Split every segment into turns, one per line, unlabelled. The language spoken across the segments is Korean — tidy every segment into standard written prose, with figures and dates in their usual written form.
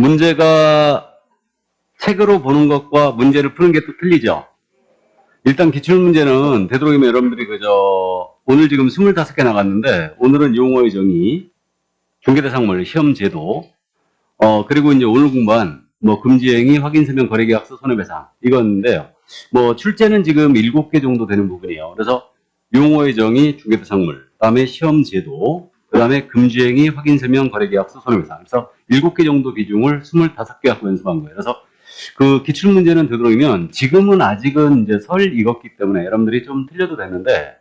문제가 책으로 보는 것과 문제를 푸는 게 또 틀리죠. 일단 기출문제는 되도록이면 여러분들이 오늘 지금 25개 나갔는데, 오늘은 용어의 정의, 중개대상물, 시험제도, 그리고 이제 오늘 공부한 금지행위, 확인서명, 거래계약서, 손해배상 이건데요. 출제는 지금 7개 정도 되는 부분이에요. 그래서 용어의 정의, 중개대상물, 그다음에 시험제도, 그다음에 금지행위, 확인서명, 거래계약서, 손해배상. 그래서 7개 정도 비중을 25개 갖고 연습한 거예요. 그래서 그 기출문제는 되도록이면 지금은 아직은 이제 설 익었기 때문에 여러분들이 좀 틀려도 되는데,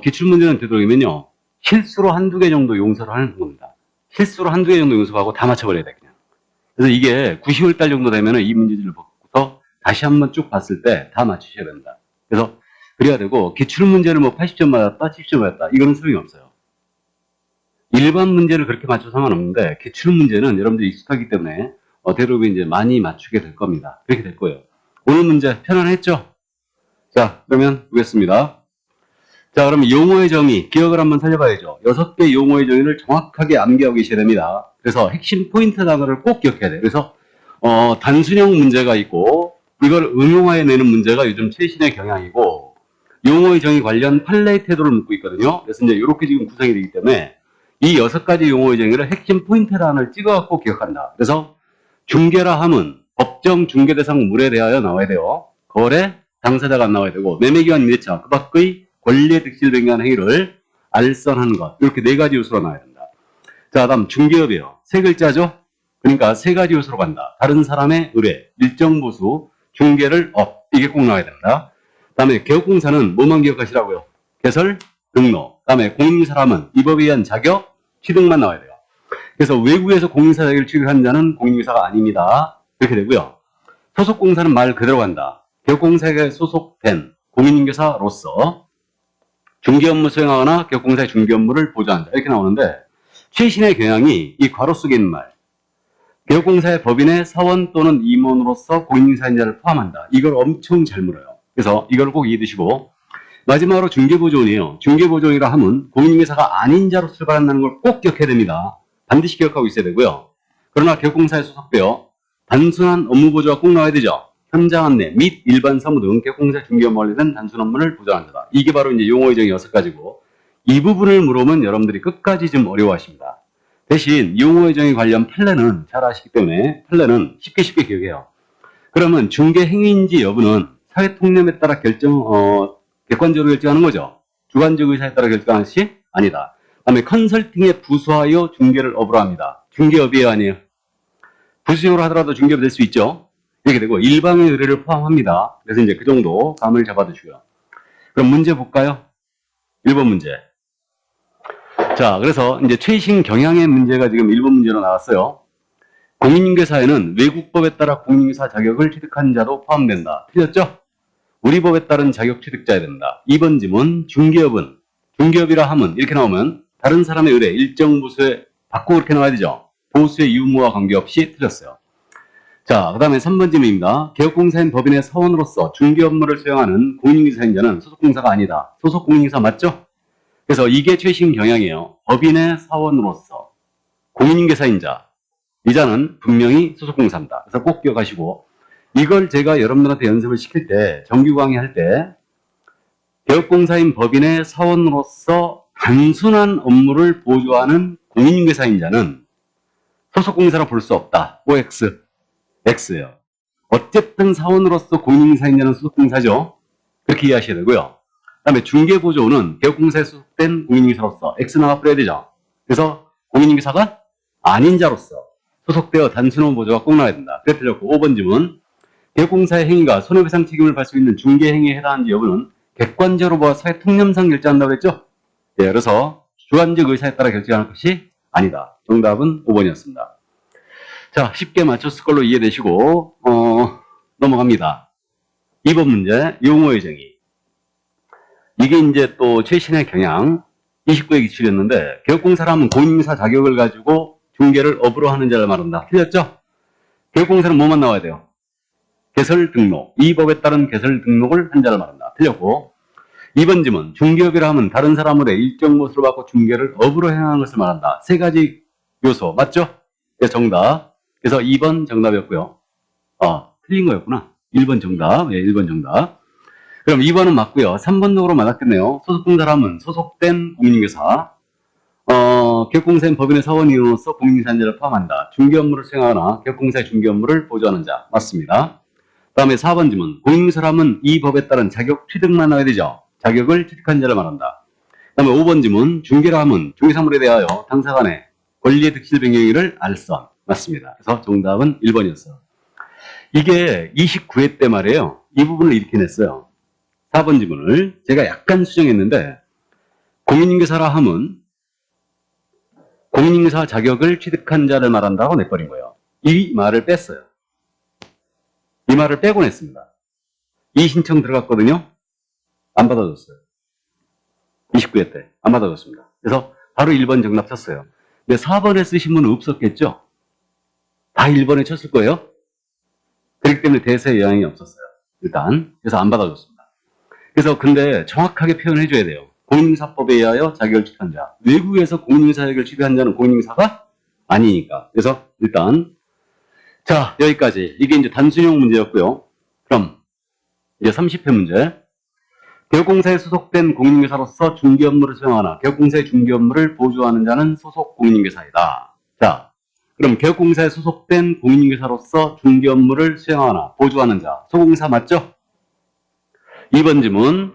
기출문제는 되도록이면요, 실수로 한두 개 정도 용서를 하는 겁니다. 실수로 한두 개 정도 용서하고 다 맞춰버려야 돼, 그냥. 그래서 이게 9, 10월 달 정도 되면은 이 문제집부터 다시 한번 쭉 봤을 때 다 맞추셔야 된다. 그래서 그래야 되고, 기출문제를 80점 맞았다, 70점 맞았다, 이거는 소용이 없어요. 일반 문제를 그렇게 맞춰서 상관없는데, 기출문제는 여러분들이 익숙하기 때문에 대부분 이제 많이 맞추게 될 겁니다. 그렇게 될 거예요. 오늘 문제 편안했죠? 자, 그러면 보겠습니다. 자, 그러면 용어의 정의, 기억을 한번 살려봐야죠. 6개 용어의 정의를 정확하게 암기하고 계셔야 됩니다. 그래서 핵심 포인트 단어를 꼭 기억해야 돼요. 그래서 단순형 문제가 있고, 이걸 응용해내는 문제가 요즘 최신의 경향이고, 용어의 정의 관련 판례의 태도를 묻고 있거든요. 그래서 이제 이렇게 지금 구성이 되기 때문에 이 6가지 용어의 정의를 핵심 포인트 단어를 찍어갖고 기억한다. 그래서 중개라 함은 법정 중개대상물에 대하여 나와야 돼요. 거래 당사자가 안 나와야 되고, 매매기관 임대차 그 밖의 권리의 득실을 변경한 행위를 알선하는 것, 이렇게 4가지 요소로 나와야 된다. 자, 다음 중개업이에요. 3글자죠. 그러니까 3가지 요소로 간다. 다른 사람의 의뢰, 일정 보수, 중개를 이게 꼭 나와야 된다. 다음에 개업공사는 뭐만 기억하시라고요? 개설, 등록. 다음에 공인사람은 이 법에 의한 자격, 취득만 나와야 돼요. 그래서 외국에서 공인사 자격을 취득한 자는 공인중개사가 아닙니다. 이렇게 되고요. 소속공사는 말 그대로 간다. 개업공사에 소속된 공인중개사로서 중개 업무 수행하거나 개업공사의 중개 업무를 보조한다. 이렇게 나오는데, 최신의 경향이 이 괄호 속에 있는 말, 개업공사의 법인의 사원 또는 임원으로서 공인중개사인자를 포함한다. 이걸 엄청 잘 물어요. 그래서 이걸 꼭 이해해 두시고, 마지막으로 중개보조원이에요. 중개보조원이라 하면 공인중개사가 아닌 자로 출발한다는 걸 꼭 기억해야 됩니다. 반드시 기억하고 있어야 되고요. 그러나 개업공사에 소속되어 단순한 업무 보조가 꼭 나와야 되죠. 현장 안내 및 일반 사무 등 개업공사 중개 업무 관련된 단순 업무를 보조하는 자다. 이게 바로 이제 용어의 정의 6가지고, 이 부분을 물으면 여러분들이 끝까지 좀 어려워하십니다. 대신 용어의 정의 관련 판례는 잘 아시기 때문에 판례는 쉽게 기억해요. 그러면 중개 행위인지 여부는 사회 통념에 따라 객관적으로 결정하는 거죠. 주관적 의사에 따라 결정하는 것이 아니다. 다음에 컨설팅에 부수하여 중개를 업으로 합니다. 중개업이에요, 아니에요? 부수적으로 하더라도 중개업이 될 수 있죠. 이렇게 되고, 일방의 의뢰를 포함합니다. 그래서 이제 그 정도 감을 잡아두시고요. 그럼 문제 볼까요? 1번 문제. 자, 그래서 이제 최신 경향의 문제가 지금 1번 문제로 나왔어요. 공인중개사에는 외국법에 따라 공인중개사 자격을 취득한 자도 포함된다. 틀렸죠? 우리 법에 따른 자격 취득자야 된다. 2번 지문, 중개업이라 함은 이렇게 나오면 다른 사람의 의뢰, 일정 보수에 받고 그렇게 나와야 되죠. 보수의 유무와 관계없이 틀렸어요. 자, 그 다음에 3번 질문입니다. 개업공사인 법인의 사원으로서 중개 업무를 수행하는 공인중개사인자는 소속공사가 아니다. 소속공인중개사 맞죠? 그래서 이게 최신 경향이에요. 법인의 사원으로서 공인중개사인자, 이 자는 분명히 소속공사입니다. 그래서 꼭 기억하시고, 이걸 제가 여러분들한테 연습을 시킬 때, 정규 강의할 때, 개업공사인 법인의 사원으로서 단순한 업무를 보조하는 공인중개사인자는 소속공사라 볼 수 없다. OX, X예요. 어쨌든 사원으로서 공인중개사인자는 소속공사죠. 그렇게 이해하셔야 되고요. 그 다음에 중개보조는 개업공사에 소속된 공인중개사로서 X 나와버려야 되죠. 그래서 공인중개사가 아닌 자로서 소속되어 단순한 보조가 꼭 나와야 된다. 그래 틀렸고, 5번 질문. 개업공사의 행위가 손해배상 책임을 받을 수 있는 중개행위에 해당하는지 여부는 객관적으로 보아 사회 통념상 결정한다고 했죠? 예, 그래서 주관적 의사에 따라 결정하는 것이 아니다. 정답은 5번이었습니다. 자, 쉽게 맞췄을 걸로 이해되시고, 넘어갑니다. 2번 문제, 용어의 정의. 이게 이제 또 최신의 경향, 29회 기출이었는데, 개업공사라면 공인중개사 자격을 가지고 중개를 업으로 하는 자를 말한다. 틀렸죠? 개업공사는 뭐만 나와야 돼요? 개설 등록, 이 법에 따른 개설 등록을 한 자를 말한다. 틀렸고, 2번 질문, 중개업이라 하면 다른 사람으로 일정 보수를 받고 중개를 업으로 행하는 것을 말한다. 3가지 요소 맞죠? 네, 정답 그래서 2번 정답이었고요. 틀린 거였구나. 1번 정답. 예, 1번 정답. 그럼 2번은 맞고요. 3번으로 맞았겠네요. 소속된 사람은 소속된 공인중개사. 기업공사인 법인의 사원이로서 공인중개사를 포함한다. 중개 업무를 수행하거나 기업공사의 중개 업무를 보조하는 자. 맞습니다. 다음에 4번 질문. 공인중개사람은 이 법에 따른 자격 취득만 하게 되죠. 자격을 취득한 자를 말한다. 다음에 5번 질문. 중개라 함은 중개사물에 대하여 당사 간의 권리의 득실 변경일을 알선. 맞습니다. 그래서 정답은 1번이었어요. 이게 29회 때 말이에요. 이 부분을 이렇게 냈어요. 4번 질문을 제가 약간 수정했는데 공인중개사라 함은 공인중개사 자격을 취득한 자를 말한다고 내버린 거예요. 이 말을 뺐어요. 이 말을 빼고 냈습니다. 이 신청 들어갔거든요. 안 받아줬어요. 29회 때 안 받아줬습니다. 그래서 바로 1번 정답 쳤어요. 근데 4번에 쓰신 분은 없었겠죠? 다 1번에 쳤을 거예요. 그렇기 때문에 대세에 영향이 없었어요. 일단 그래서 안 받아줬습니다. 그래서 근데 정확하게 표현해 줘야 돼요. 공인중개사법에 의하여 자격을 취득한 자. 외국에서 공인중개사 자격을 취득한 자는 공인중개사가 아니니까. 그래서 일단 자 여기까지. 이게 이제 단순형 문제였고요. 그럼 이제 30회 문제. 기업공사에 소속된 공인중개사로서 중개 업무를 수행하나 기업공사의 중개 업무를 보조하는 자는 소속 공인중개사이다. 자, 그럼 기업공사에 소속된 공인중개사로서 중개 업무를 수행하나 보조하는 자, 소공사 맞죠? 2번 질문.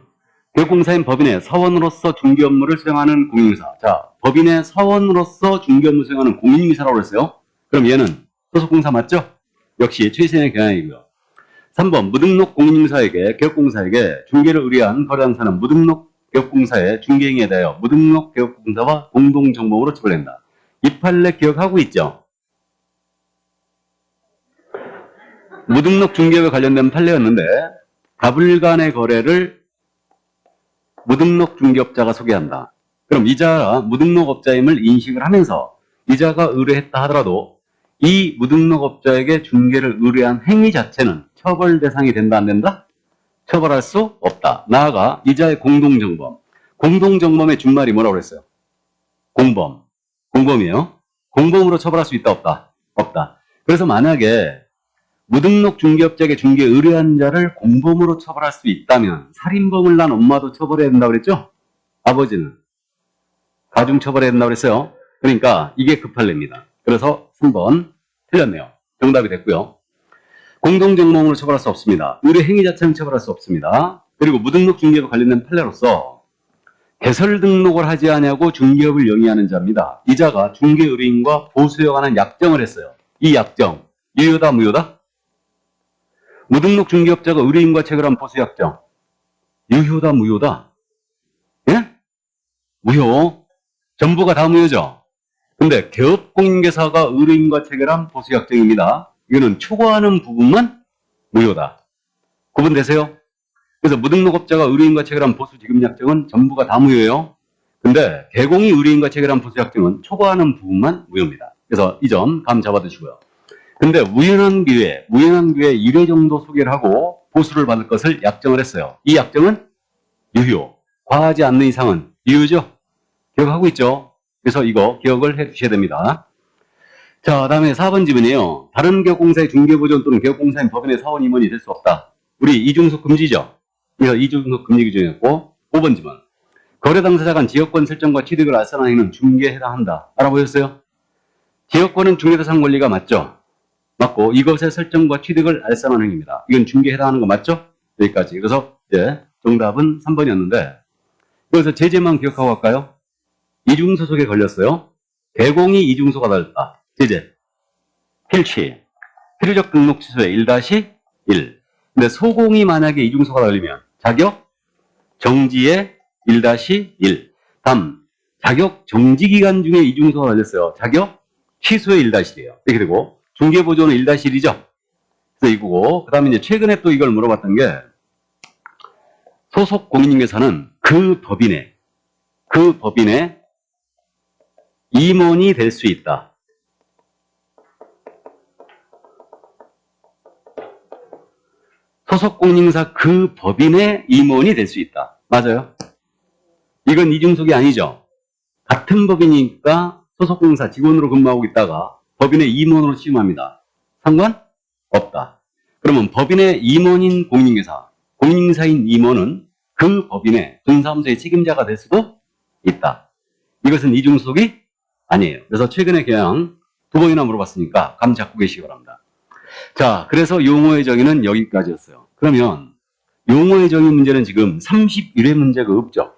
기업공사인 법인의 사원으로서 중개 업무를 수행하는 공인중개사. 자, 법인의 사원으로서 중개 업무를 수행하는 공인중개사라고 했어요. 그럼 얘는 소속공사 맞죠? 역시 최신의 경향이고요. 3번 무등록 공인중개사에게 기업공사에게 중개를 의뢰한 거래당사는 무등록 기업공사의 중개행위에 대하여 무등록 기업공사와 공동정범으로 처벌된다. 이 판례 기억하고 있죠? 무등록 중개와 관련된 판례였는데 가불간의 거래를 무등록 중개업자가 소개한다. 그럼 이자가 무등록업자임을 인식을 하면서 이자가 의뢰했다 하더라도 이 무등록업자에게 중개를 의뢰한 행위 자체는 처벌 대상이 된다 안 된다? 처벌할 수 없다. 나아가 이자의 공동정범. 공동정범의 준말이 뭐라고 그랬어요? 공범. 공범이에요. 공범으로 처벌할 수 있다 없다? 없다. 그래서 만약에 무등록 중개업자에게 중개 의뢰한 자를 공범으로 처벌할 수 있다면 살인범을 난 엄마도 처벌해야 된다고 그랬죠? 아버지는 가중 처벌해야 된다고 그랬어요. 그러니까 이게 그 판례입니다. 그래서 3번 틀렸네요. 정답이 됐고요. 공동정범으로 처벌할 수 없습니다. 의뢰 행위 자체는 처벌할 수 없습니다. 그리고 무등록 중개업과 관련된 판례로서 개설 등록을 하지 않냐고 중개업을 영위하는 자입니다. 이자가 중개 의뢰인과 보수에 관한 약정을 했어요. 이 약정 유효다 무효다? 무등록 중개업자가 의뢰인과 체결한 보수 약정 유효다 무효다? 예? 무효. 전부가 다 무효죠. 근데 기업공인중개사가 의뢰인과 체결한 보수 약정입니다. 이거는 초과하는 부분만 무효다. 구분되세요? 그래서 무등록업자가 의뢰인과 체결한 보수 지급 약정은 전부가 다 무효예요. 근데 개공이 의뢰인과 체결한 보수 약정은 초과하는 부분만 무효입니다. 그래서 이 점 감 잡아두시고요. 근데 우연한 기회 1회 정도 소개를 하고 보수를 받을 것을 약정을 했어요. 이 약정은 유효. 과하지 않는 이상은 유효죠? 기억하고 있죠? 그래서 이거 기억을 해 두셔야 됩니다. 자, 다음에 4번 질문이에요. 다른 기업공사의 중개보전 또는 기업공사인 법인의 사원 임원이 될 수 없다. 우리 이중속 금지죠? 그래서 이중속 금지 규정이었고 5번 질문. 거래 당사자 간 지역권 설정과 취득을 알선하는 행위는 중개에 해당한다. 알아보셨어요? 지역권은 중개대상 권리가 맞죠? 맞고 이것의 설정과 취득을 알선하는 행위입니다. 이건 중개에 해당하는 거 맞죠? 여기까지. 그래서 이제 정답은 3번이었는데 여기서 제재만 기억하고 갈까요? 이중소속에 걸렸어요. 개공이 이중소가 달렸다. 제재. 필취. 필요적 등록 취소의 1-1. 근데 소공이 만약에 이중소가 달리면 자격 정지의 1-1. 다음 자격 정지 기간 중에 이중소가 달렸어요. 자격 취소의 1-1이에요. 이렇게 되고 중개보조는 1-1이죠. 그래서 이거고 그 다음에 이제 최근에 또 이걸 물어봤던 게 소속 공인중개사는 그 법인의 임원이 될 수 있다. 소속 공인중개사 그 법인의 임원이 될 수 있다. 맞아요? 이건 이중속이 아니죠. 같은 법인이니까 소속 공사 직원으로 근무하고 있다가 법인의 임원으로 취임합니다. 상관없다. 그러면 법인의 임원인 공인중개사, 공인중개사인 임원은 그 법인의 분사무소의 책임자가 될 수도 있다. 이것은 이중소속이 아니에요. 그래서 최근에 그냥 2번이나 물어봤으니까 감 잡고 계시기 바랍니다. 자, 그래서 용어의 정의는 여기까지였어요. 그러면 용어의 정의 문제는 지금 31회 문제가 없죠.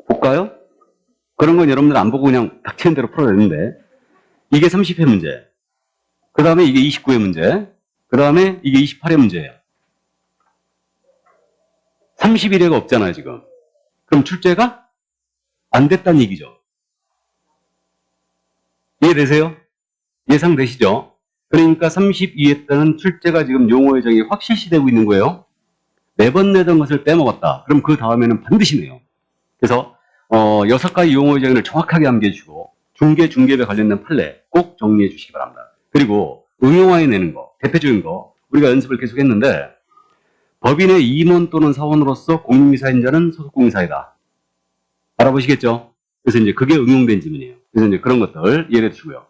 볼까요? 그런 건 여러분들 안 보고 그냥 닥치는 대로 풀어야 되는데, 이게 30회 문제, 그 다음에 이게 29회 문제, 그 다음에 이게 28회 문제예요. 31회가 없잖아요, 지금. 그럼 출제가 안 됐다는 얘기죠. 이해되세요? 예상되시죠? 그러니까 32회 때는 출제가 지금 용어의 정의 확실시되고 있는 거예요. 매번 내던 것을 빼먹었다. 그럼 그 다음에는 반드시 내요. 그래서 6가지 용어의 정의를 정확하게 암기해 주시고 중개업에 관련된 판례 꼭 정리해 주시기 바랍니다. 그리고 응용화해 내는 거, 대표적인 거 우리가 연습을 계속 했는데, 법인의 임원 또는 사원으로서 공인중개사인자는 소속공인사이다. 알아보시겠죠? 그래서 이제 그게 응용된 지문이에요. 그래서 이제 그런 것들 이해해 주시고요.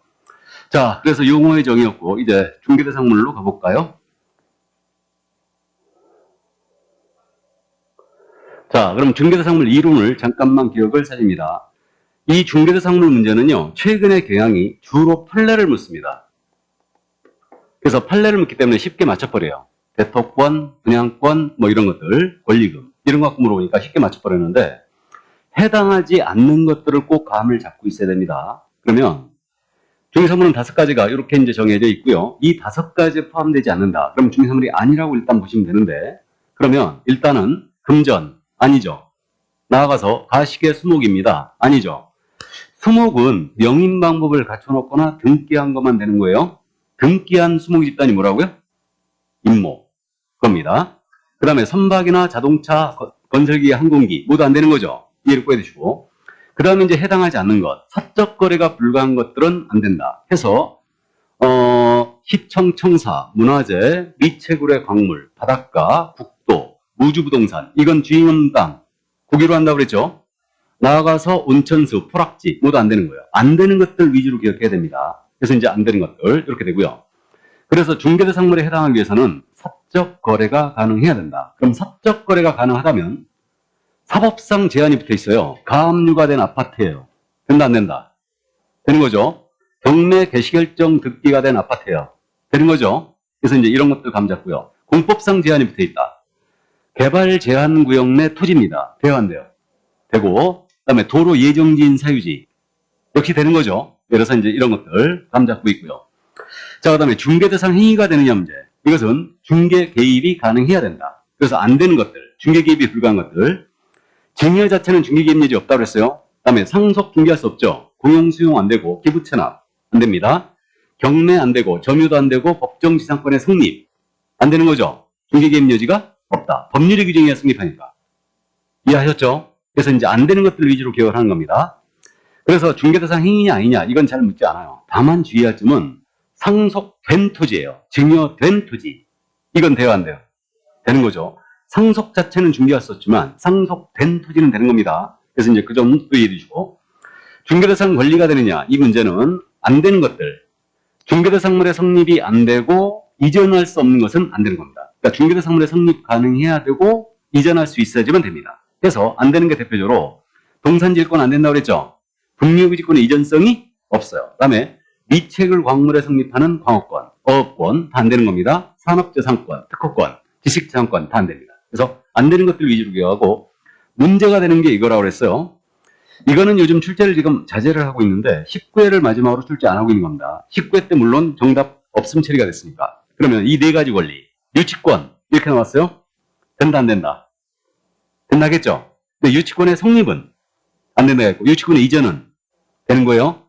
자, 그래서 용어의 정의였고, 이제 중개대상물로 가볼까요? 자, 그럼 중개대상물 이론을 잠깐만 기억을 살립니다. 이 중개대상물 문제는요, 최근의 경향이 주로 판례를 묻습니다. 그래서 판례를 묻기 때문에 쉽게 맞춰버려요. 대토권, 분양권, 뭐 이런 것들, 권리금, 이런 거 갖고 물어보니까 쉽게 맞춰버렸는데, 해당하지 않는 것들을 꼭 감을 잡고 있어야 됩니다. 그러면 중개사물은 5가지가 이렇게 이제 정해져 있고요. 이 5가지에 포함되지 않는다. 그럼 중개사물이 아니라고 일단 보시면 되는데, 그러면 일단은 금전, 아니죠. 나아가서 가식의 수목입니다. 아니죠. 수목은 명인 방법을 갖춰놓거나 등기한 것만 되는 거예요. 등기한 수목 집단이 뭐라고요? 임모. 겁니다. 그 다음에 선박이나 자동차, 건설기, 항공기 모두 안 되는 거죠. 이해를 꿔주시고. 그 다음에 이제 해당하지 않는 것, 사적 거래가 불가한 것들은 안 된다. 해서 시청, 청사, 문화재, 미채굴의 광물, 바닷가, 국도, 우주부동산, 이건 주인 없는 땅, 국유로 한다고 그랬죠. 나아가서 온천수, 포락지 모두 안 되는 거예요. 안 되는 것들 위주로 기억해야 됩니다. 그래서 이제 안 되는 것들 이렇게 되고요. 그래서 중개대상물에 해당하기 위해서는 사적 거래가 가능해야 된다. 그럼 사적 거래가 가능하다면 사법상 제한이 붙어 있어요. 가압류가 된 아파트예요. 된다 안 된다? 되는 거죠. 경매 개시결정 등기가 된 아파트예요. 되는 거죠. 그래서 이제 이런 것들 감 잡고요. 공법상 제한이 붙어 있다. 개발 제한 구역 내 토지입니다. 돼요 안 돼요? 되고, 그다음에 도로 예정지인 사유지 역시 되는 거죠. 그래서 이제 이런 것들 감 잡고 있고요. 자, 그다음에 중개대상 행위가 되느냐 문제. 이것은 중개 개입이 가능해야 된다. 그래서 안 되는 것들, 중개 개입이 불가한 것들. 증여 자체는 중개 개입 여지 없다고 그랬어요. 그다음에 상속 중개할 수 없죠. 공용 수용 안 되고 기부 체납 안 됩니다. 경매 안 되고 점유도 안 되고 법정 지상권의 성립 안 되는 거죠. 중개 개입 여지가 없다. 법률의 규정이 성립하니까. 이해하셨죠? 그래서 이제 안 되는 것들 위주로 기억을 하는 겁니다. 그래서 중개대상 행위냐 아니냐 이건 잘 묻지 않아요. 다만 주의할 점은 상속된 토지예요. 증여된 토지. 이건 돼요 안 돼요? 되는 거죠. 상속 자체는 중개할 수 없지만 상속된 토지는 되는 겁니다. 그래서 이제 그 점도 이해해 주시고, 중개대상 권리가 되느냐 이 문제는 안 되는 것들, 중개대상물의 성립이 안 되고 이전할 수 없는 것은 안 되는 겁니다. 그러니까 중개대상물의 성립 가능해야 되고 이전할 수 있어야지만 됩니다. 그래서 안 되는 게 대표적으로 동산지일권 안 된다고 그랬죠. 분유기지권의 이전성이 없어요. 그다음에 미채굴 광물에 성립하는 광업권, 어업권 다 안 되는 겁니다. 산업재산권, 특허권, 지식재산권 다 안 됩니다. 그래서 안 되는 것들 위주로 기억하고, 문제가 되는 게 이거라고 그랬어요. 이거는 요즘 출제를 지금 자제를 하고 있는데 19회를 마지막으로 출제 안 하고 있는 겁니다. 19회 때 물론 정답 없음 처리가 됐으니까. 그러면 이 4가지 권리, 유치권 이렇게 나왔어요. 된다 안 된다? 된다겠죠? 근데 유치권의 성립은 안 된다 했고, 유치권의 이전은 되는 거예요.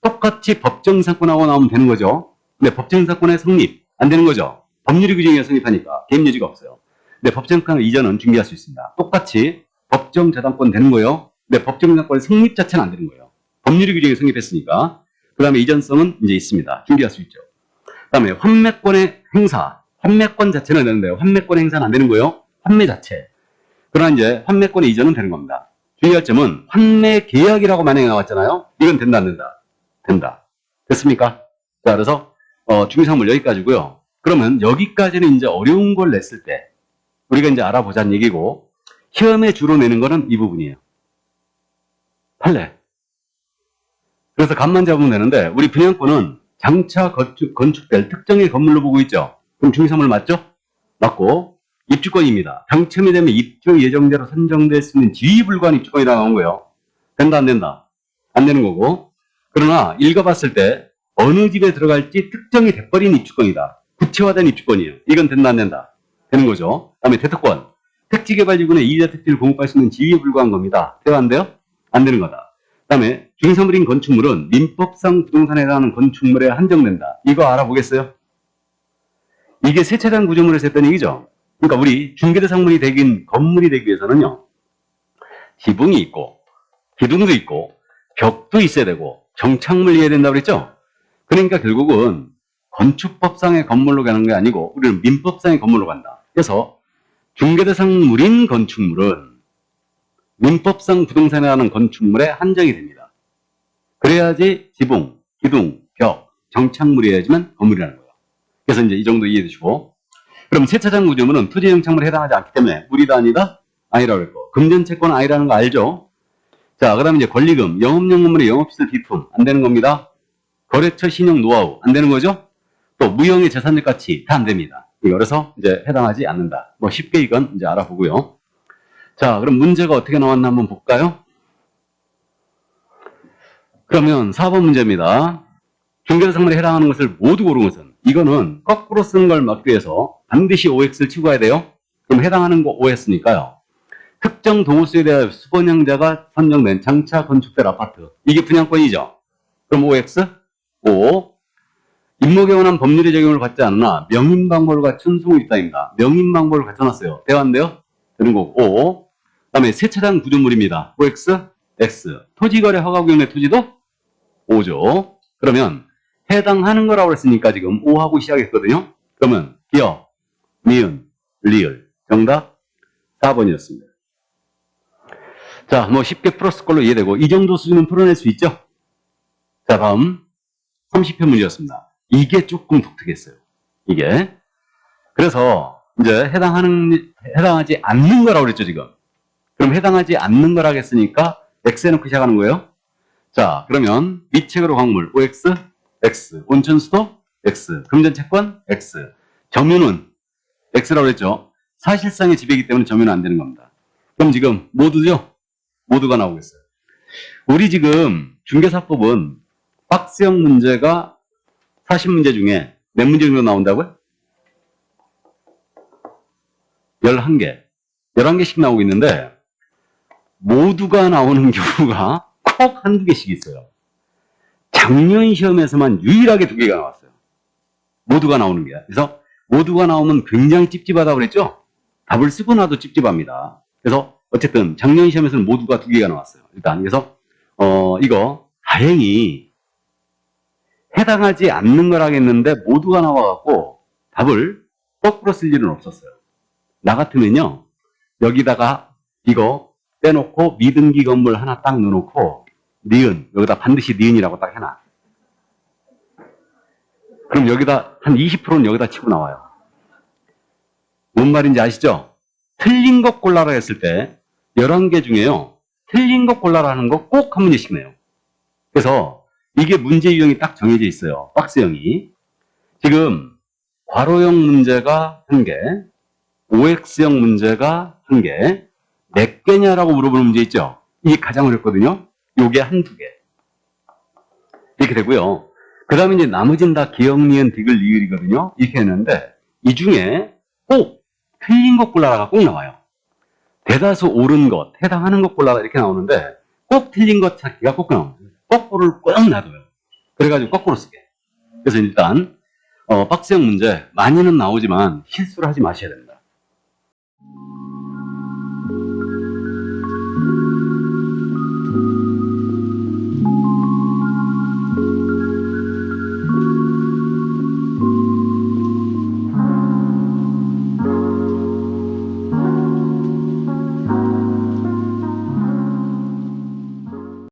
똑같이 법정사건하고 나오면 되는 거죠. 근데 법정사건의 성립 안 되는 거죠. 법률의 규정에 성립하니까 개입 여지가 없어요. 근데 법정사건 이전은 중개할 수 있습니다. 똑같이 법정재단권 되는 거예요. 근데 법정재단권의 성립 자체는 안 되는 거예요. 법률의 규정에 성립했으니까. 그 다음에 이전성은 이제 있습니다. 중개할 수 있죠. 그 다음에 환매권의 행사, 환매권 자체는 되는데요. 환매권의 행사는 안 되는 거예요. 환매 자체. 그러나 이제 환매권의 이전은 되는 겁니다. 주의할 점은 환매 계약이라고 만약에 나왔잖아요. 이건 된다 안 된다? 된다. 됐습니까? 자, 그래서 중개사물 여기까지고요. 그러면 여기까지는 이제 어려운 걸 냈을 때 우리가 이제 알아보자는 얘기고, 시험에 주로 내는 거는 이 부분이에요. 판례. 그래서 값만 잡으면 되는데, 우리 분양권은 장차 건축될 특정의 건물로 보고 있죠. 그럼 중개사물 맞죠? 맞고, 입주권입니다. 당첨이 되면 입주 예정대로 선정될 수 있는 지위불가한 입주권이라고 나온 거예요. 된다, 안 된다? 안 되는 거고. 그러나 읽어봤을 때 어느 집에 들어갈지 특정이 돼버린 입주권이다. 구체화된 입주권이에요. 이건 된다, 안 된다? 되는 거죠. 그다음에 대특권. 택지개발지구내 이자 택지를 공급할 수 있는 지위에 불과한 겁니다. 돼요, 안 돼요? 안 되는 거다. 그다음에 중개사물인 건축물은 민법상 부동산에 해당하는 건축물에 한정된다. 이거 알아보겠어요? 이게 세차장 구조물에서 했던 얘기죠. 그러니까 우리 중개대상물이 되긴 건물이 되기 위해서는요, 지붕이 있고 기둥도 있고 벽도 있어야 되고 정착물이어야 된다고 그랬죠. 그러니까 결국은 건축법상의 건물로 가는 게 아니고 우리는 민법상의 건물로 간다. 그래서 중개대상물인 건축물은 민법상 부동산에 하는 건축물에 한정이 됩니다. 그래야지 지붕, 기둥, 벽, 정착물이어야지만 건물이라는 거예요. 그래서 이제 이 정도 이해해 주시고, 그럼 세차장 구조물은 토지 정착물에 해당하지 않기 때문에 물이다 아니다? 아니라고 했고, 금전채권 아니라는 거 알죠? 자, 그 다음에 이제 권리금, 영업용 건물의 영업시설 비품 안 되는 겁니다. 거래처 신용 노하우 안 되는 거죠? 또 무형의 재산적 가치 다 안 됩니다. 그래서 이제 해당하지 않는다. 뭐 쉽게 이건 이제 알아보고요. 자, 그럼 문제가 어떻게 나왔나 한번 볼까요? 그러면 4번 문제입니다. 중개대상물에 해당하는 것을 모두 고른 것은, 이거는 거꾸로 쓰는 걸 막기 위해서 반드시 OX를 치고 가야 돼요. 그럼 해당하는 거 OS니까요. 특정 동호수에 대하여 수번양자가 선정된 장차 건축될 아파트. 이게 분양권이죠. 그럼 OX? O. 임목에 관한 법률의 적용을 받지 않으나 명인방법을 갖춘 수무 입당입니다. 명인방법을 갖춰놨어요. 대화인데요? 되는 거고 O. 그 다음에 세차장 구조물입니다. OX? X. 토지거래 허가구역 내 토지도 O죠. 그러면 해당하는 거라고 했으니까 지금 O하고 시작했거든요. 그러면 기억, 미은, 리을. 정답 4번이었습니다. 자, 뭐 쉽게 풀었을 걸로 이해되고 이 정도 수준은 풀어낼 수 있죠? 자, 다음 30편 문제였습니다. 이게 조금 독특했어요. 이게. 그래서 이제 해당하지 않는 거라고 그랬죠, 지금. 그럼 해당하지 않는 거라고 했으니까 X 해놓고 시작하는 거예요. 자, 그러면 미책으로 광물 OX, X. 온천수도 X. 금전채권 X. 점유는 X라고 그랬죠. 사실상의 지배이기 때문에 점유는 안 되는 겁니다. 그럼 지금 모두죠? 모두가 나오겠어요. 우리 지금 중개사법은 박스형 문제가 40문제 중에 몇 문제 정도 나온다고요? 11개. 11개씩 나오고 있는데 모두가 나오는 경우가 꼭 한두 개씩 있어요. 작년 시험에서만 유일하게 2개가 나왔어요. 모두가 나오는 게. 그래서 모두가 나오면 굉장히 찝찝하다고 그랬죠? 답을 쓰고 나도 찝찝합니다. 그래서 어쨌든 작년 시험에서는 모두가 2개가 나왔어요. 일단 그래서 이거 다행히 해당하지 않는 거라겠는데 모두가 나와갖고 답을 거꾸로 쓸 일은 없었어요. 나 같으면요, 여기다가 이거 빼놓고 미등기 건물 하나 딱 넣어놓고 니은, 여기다 반드시 니은이라고 딱 해놔. 그럼 여기다 한 20%는 여기다 치고 나와요. 뭔 말인지 아시죠? 틀린 것 골라라 했을 때 11개 중에요, 틀린 것 골라라 하는 거 꼭 한 문제씩 내요. 그래서 이게 문제 유형이 딱 정해져 있어요. 박스형이. 지금 괄호형 문제가 1개, OX형 문제가 1개, 몇 개냐라고 물어보는 문제 있죠? 이게 가장 어렵거든요. 요게 한두 개. 이렇게 되고요. 그 다음에 이제 나머지는 다 기억, 니은, 디귿, 리을이거든요. 이렇게 했는데 이 중에 꼭 틀린 것 골라라가 꼭 나와요. 대다수 옳은 것, 해당하는 것 골라라 이렇게 나오는데 꼭 틀린 것 찾기가 꼭 나옵니다. 거꾸로를 꼭 놔둬요. 그래가지고 거꾸로 쓰게. 그래서 일단 박스형 문제 많이는 나오지만 실수를 하지 마셔야 됩니다.